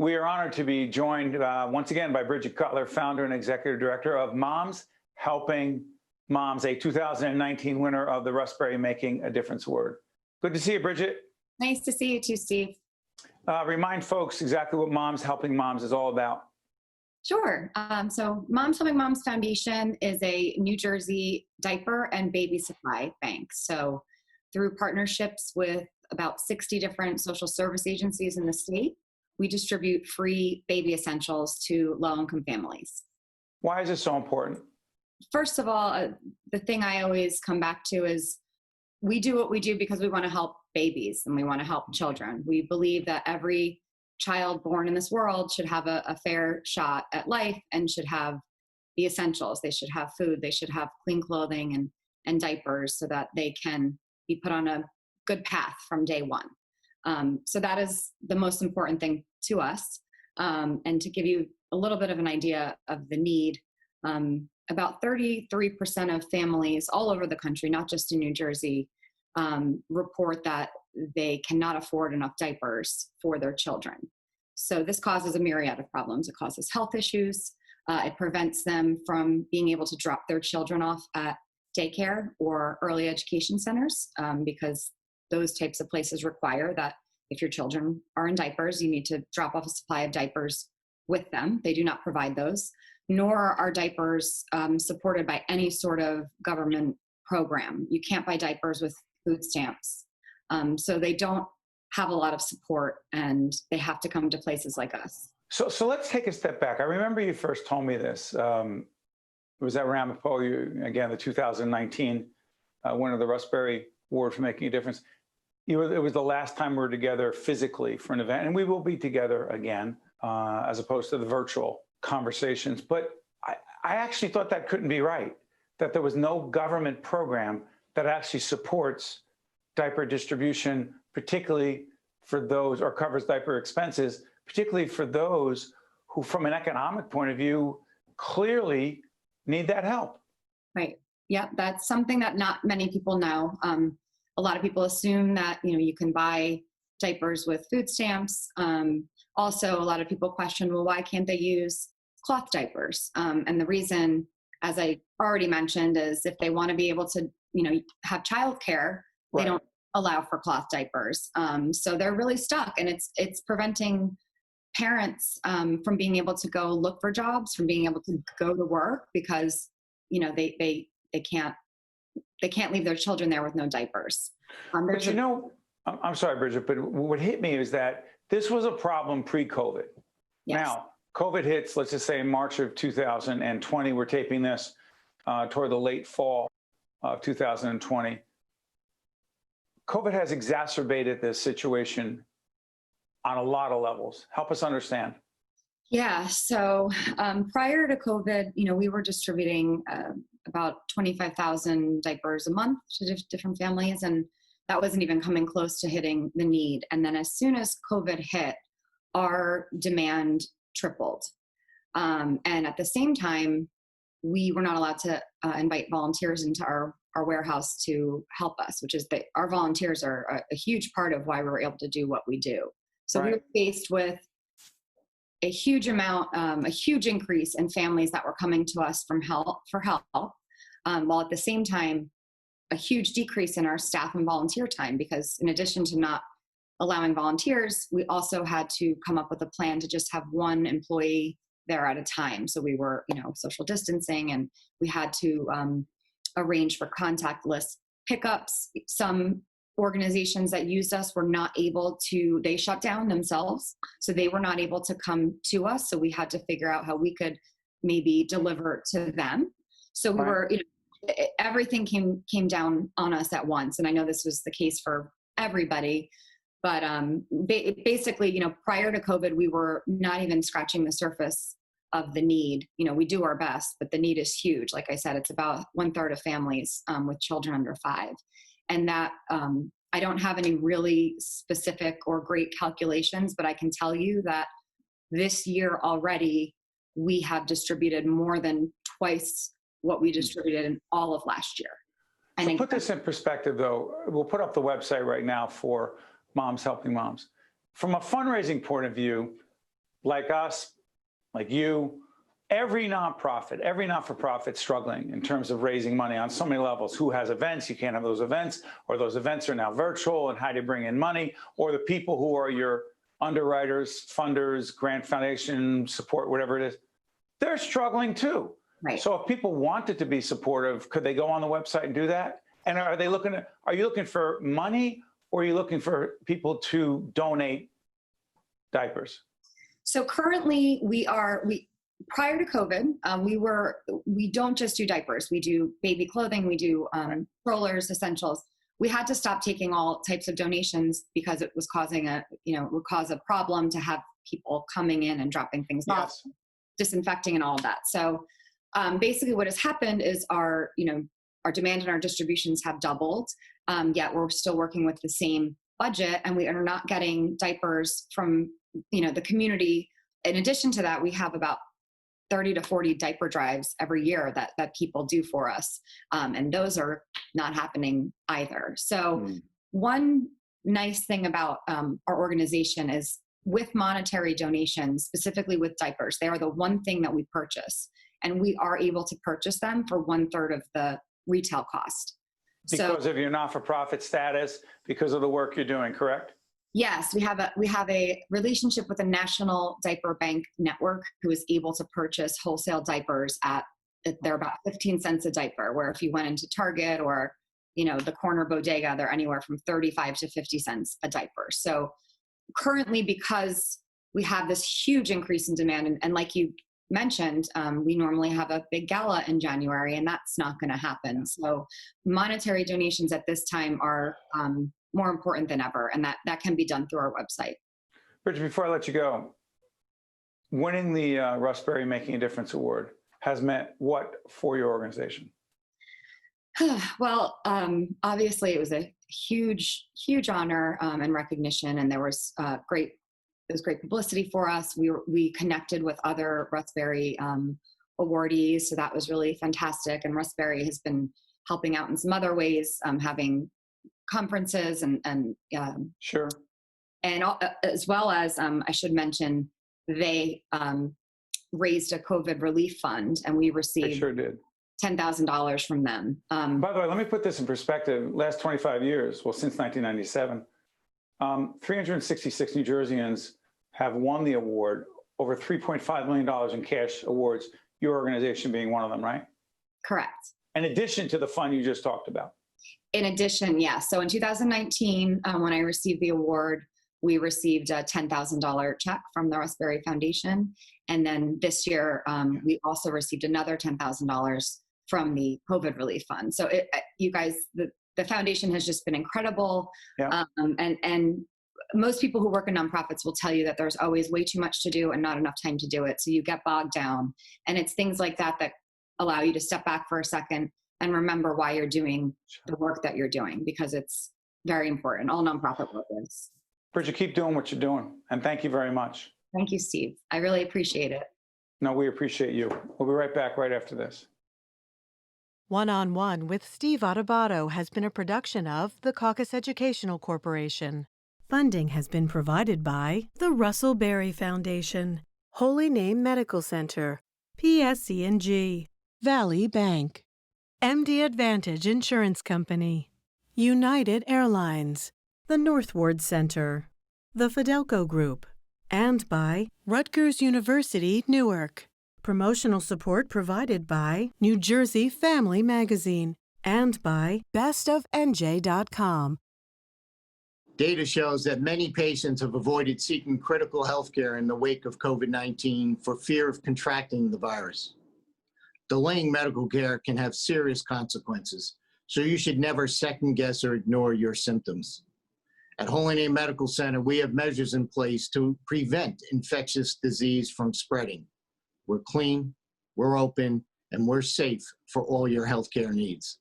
We are honored to be joined once again by Bridget Cutler, founder and executive director of Moms Helping Moms, a 2019 winner of the Russ Berrie Making a Difference Award. Good to see you, Bridget. Nice to see you too, Steve. Remind folks exactly what Moms Helping Moms is all about. Sure. So Moms Helping Moms Foundation is a New Jersey diaper and baby supply bank. So through partnerships with about 60 different social service agencies in the state, we distribute free baby essentials to low-income families. Why is this so important? First of all, the thing I always come back to is we do what we do because we want to help babies and we want to help children. We believe that every child born in this world should have a fair shot at life and should have the essentials. They should have food, they should have clean clothing and diapers so that they can be put on a good path from day one. So that is the most important thing to us. And to give you a little bit of an idea of the need, about 33% of families all over the country, not just in New Jersey, report that they cannot afford enough diapers for their children. So this causes a myriad of problems. It causes health issues. It prevents them from being able to drop their children off at daycare or early education centers, because those types of places require that if your children are in diapers, you need to drop off a supply of diapers with them. They do not provide those, nor are diapers supported by any sort of government program. You can't buy diapers with food stamps. So they don't have a lot of support and they have to come to places like us. So let's take a step back. I remember you first told me this. It was at Ramapo, again, the 2019 winner of the Russ Berrie Award for Making a Difference. It was the last time we were together physically for an event, and we will be together again, as opposed to the virtual conversations. But I actually thought that couldn't be right, that there was no government program that actually supports diaper distribution, particularly for those, or covers diaper expenses, particularly for those who, from an economic point of view, clearly need that help. Right. Yeah, that's something that not many people know. A lot of people assume that, you can buy diapers with food stamps. Also, a lot of people question, well, why can't they use cloth diapers? And the reason, as I already mentioned, is if they want to be able to, have childcare, Right. They don't allow for cloth diapers. So they're really stuck, and it's preventing parents from being able to go look for jobs, from being able to go to work, because they can't leave their children there with no diapers. But I'm sorry, Bridget, but what hit me is that this was a problem pre-COVID. Yes. Now, COVID hits, let's just say in March of 2020, we're taping this toward the late fall of 2020. COVID has exacerbated this situation on a lot of levels. Help us understand. Yeah, so prior to COVID, we were distributing about 25,000 diapers a month to different families, and that wasn't even coming close to hitting the need. And then as soon as COVID hit, our demand tripled. And at the same time, we were not allowed to invite volunteers into our warehouse to help us, which is that our volunteers are a huge part of why we were able to do what we do. So Right. We were faced with a huge amount, a huge increase in families that were coming to us for help, while at the same time, a huge decrease in our staff and volunteer time, because in addition to not allowing volunteers, we also had to come up with a plan to just have one employee there at a time. So we were, social distancing, and we had to arrange for contactless pickups. Some organizations that used us were not able to, they shut down themselves, so they were not able to come to us. So we had to figure out how we could maybe deliver to them. So we were, everything came down on us at once. And I know this was the case for everybody, but basically, prior to COVID, we were not even scratching the surface of the need. We do our best, but the need is huge. Like I said, it's about 1/3 of families with children under 5. And that, I don't have any really specific or great calculations, but I can tell you that this year already, we have distributed more than twice what we distributed in all of last year. And So put this in perspective, though. We'll put up the website right now for Moms Helping Moms. From a fundraising point of view, like us, like you, every nonprofit, every not-for-profit struggling in terms of raising money on so many levels. Who has events? You can't have those events, or those events are now virtual, and how do you bring in money? Or the people who are your underwriters, funders, grant foundation, support, whatever it is, they're struggling too. Right. So if people wanted to be supportive, could they go on the website and do that? And are you looking for money, or are you looking for people to donate diapers? So currently prior to COVID, we don't just do diapers. We do baby clothing, we do strollers, essentials. We had to stop taking all types of donations because it was would cause a problem to have people coming in and dropping things off, disinfecting and all of that. So basically what has happened is our demand and our distributions have doubled, yet we're still working with the same budget, and we are not getting diapers from the community. In addition to that, we have about 30 to 40 diaper drives every year that people do for us. And those are not happening either. So one nice thing about our organization is with monetary donations, specifically with diapers, they are the one thing that we purchase. And we are able to purchase them for 1/3 of the retail cost. Because of your not-for-profit status, because of the work you're doing, correct? Yes, we have a relationship with a national diaper bank network who is able to purchase wholesale diapers they're about 15 cents a diaper, where if you went into Target or, the corner bodega, they're anywhere from 35 to 50 cents a diaper. So currently, because we have this huge increase in demand, and like you mentioned, we normally have a big gala in January, and that's not going to happen. So monetary donations at this time are more important than ever, and that can be done through our website. Bridget, before I let you go, winning the Russ Berrie Making a Difference Award has meant what for your organization? Well, obviously it was a huge, huge honor and recognition, and there was great publicity for us. We connected with other Russ Berrie awardees, so that was really fantastic. And Russ Berrie has been helping out in some other ways, having conferences and sure. And as well as I should mention, they raised a COVID relief fund, and we received They sure did. $10,000 from them. By the way, let me put this in perspective. Last 25 years, well, since 1997, 366 New Jerseyans have won the award, over $3.5 million in cash awards, your organization being one of them, right? Correct. In addition to the fund you just talked about. In addition, yes. So in 2019, when I received the award, we received a $10,000 check from the Russ Berrie Foundation. And then this year, we also received another $10,000 from the COVID relief fund. So you guys, the foundation has just been incredible. Yeah. And most people who work in nonprofits will tell you that there's always way too much to do and not enough time to do it. So you get bogged down. And it's things like that allow you to step back for a second and remember why you're doing the work that you're doing, because it's very important. All nonprofit work is. Bridget, keep doing what you're doing. And thank you very much. Thank you, Steve. I really appreciate it. No, we appreciate you. We'll be right back right after this. One-on-One with Steve Adubato has been a production of the CAUCUS Educational Corporation. Funding has been provided by the Russell Berrie Foundation, Holy Name Medical Center, PSC&G, Valley Bank, MD Advantage Insurance Company, United Airlines, the Northward Center, the Fidelco Group, and by Rutgers University, Newark. Promotional support provided by New Jersey Family Magazine and by bestofnj.com. Data shows that many patients have avoided seeking critical health care in the wake of COVID-19 for fear of contracting the virus. Delaying medical care can have serious consequences, so you should never second guess or ignore your symptoms. At Holy Name Medical Center, we have measures in place to prevent infectious disease from spreading. We're clean, we're open, and we're safe for all your healthcare needs.